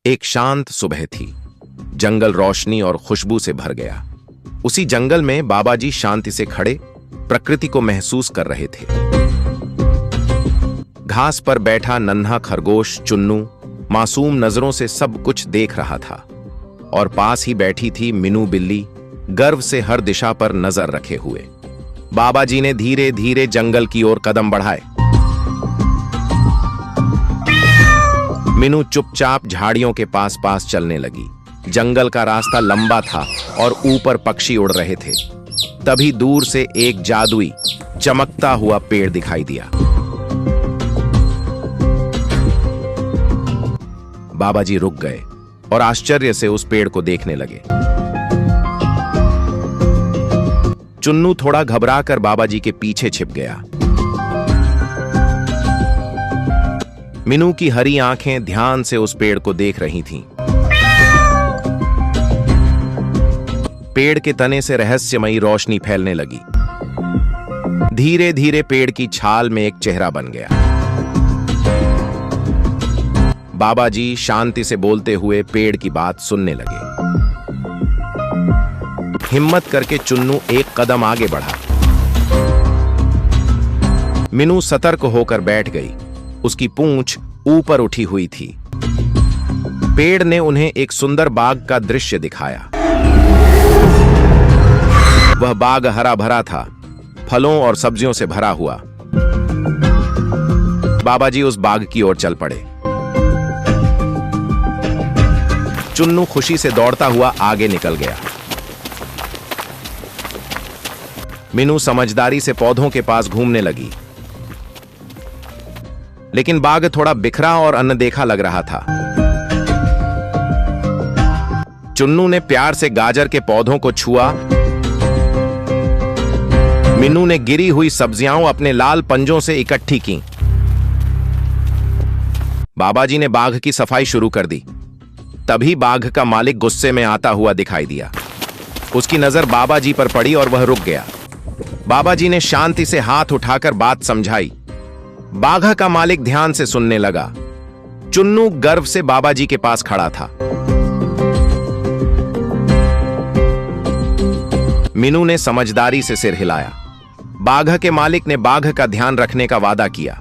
एक शांत सुबह थी। जंगल रोशनी और खुशबू से भर गया। उसी जंगल में बाबा जी शांति से खड़े प्रकृति को महसूस कर रहे थे। घास पर बैठा नन्हा खरगोश चुन्नू मासूम नजरों से सब कुछ देख रहा था और पास ही बैठी थी मीनू बिल्ली गर्व से हर दिशा पर नजर रखे हुए। बाबा जी ने धीरे धीरे जंगल की ओर कदम बढ़ाए। मीनू चुपचाप झाड़ियों के पास पास चलने लगी। जंगल का रास्ता लंबा था और ऊपर पक्षी उड़ रहे थे। तभी दूर से एक जादुई चमकता हुआ पेड़ दिखाई दिया। बाबा जी रुक गए और आश्चर्य से उस पेड़ को देखने लगे। चुन्नू थोड़ा घबराकर बाबा जी के पीछे छिप गया। मीनू की हरी आंखें ध्यान से उस पेड़ को देख रही थीं। पेड़ के तने से रहस्यमयी रोशनी फैलने लगी। धीरे धीरे पेड़ की छाल में एक चेहरा बन गया। बाबा जी शांति से बोलते हुए पेड़ की बात सुनने लगे। हिम्मत करके चुन्नू एक कदम आगे बढ़ा। मीनू सतर्क होकर बैठ गई। उसकी पूंछ ऊपर उठी हुई थी। पेड़ ने उन्हें एक सुंदर बाग का दृश्य दिखाया। वह बाग हरा भरा था, फलों और सब्जियों से भरा हुआ। बाबा जी उस बाग की ओर चल पड़े। चुन्नू खुशी से दौड़ता हुआ आगे निकल गया। मीनू समझदारी से पौधों के पास घूमने लगी। लेकिन बाग थोड़ा बिखरा और अनदेखा लग रहा था। चुन्नू ने प्यार से गाजर के पौधों को छुआ। मीनू ने गिरी हुई सब्जियां अपने लाल पंजों से इकट्ठी की। बाबा जी ने बाग की सफाई शुरू कर दी। तभी बाघ का मालिक गुस्से में आता हुआ दिखाई दिया। उसकी नजर बाबा जी पर पड़ी और वह रुक गया। बाबा जी ने शांति से हाथ उठाकर बात समझाई। बाघ का मालिक ध्यान से सुनने लगा। चुन्नू गर्व से बाबा जी के पास खड़ा था। मीनू ने समझदारी से सिर हिलाया। बाघ के मालिक ने बाघ का ध्यान रखने का वादा किया।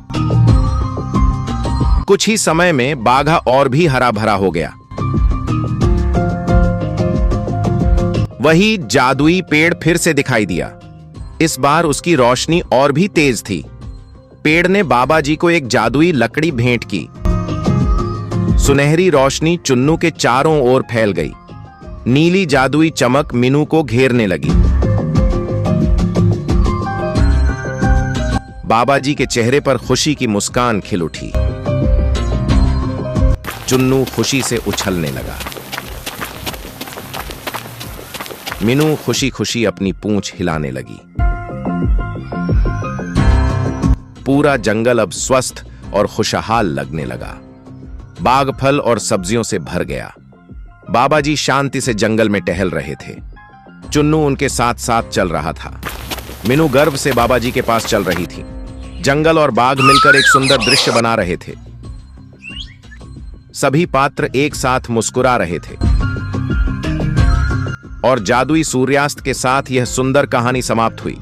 कुछ ही समय में बाघ और भी हरा भरा हो गया। वही जादुई पेड़ फिर से दिखाई दिया। इस बार उसकी रोशनी और भी तेज थी। पेड़ ने बाबा जी को एक जादुई लकड़ी भेंट की। सुनहरी रोशनी चुन्नू के चारों ओर फैल गई। नीली जादुई चमक मीनू को घेरने लगी। बाबा जी के चेहरे पर खुशी की मुस्कान खिल उठी। चुन्नू खुशी से उछलने लगा। मीनू खुशी खुशी अपनी पूंछ हिलाने लगी। पूरा जंगल अब स्वस्थ और खुशहाल लगने लगा। बाग फल और सब्जियों से भर गया। बाबा जी शांति से जंगल में टहल रहे थे। चुन्नू उनके साथ साथ चल रहा था। मीनू गर्व से बाबा जी के पास चल रही थी। जंगल और बाग मिलकर एक सुंदर दृश्य बना रहे थे। सभी पात्र एक साथ मुस्कुरा रहे थे और जादुई सूर्यास्त के साथ यह सुंदर कहानी समाप्त हुई।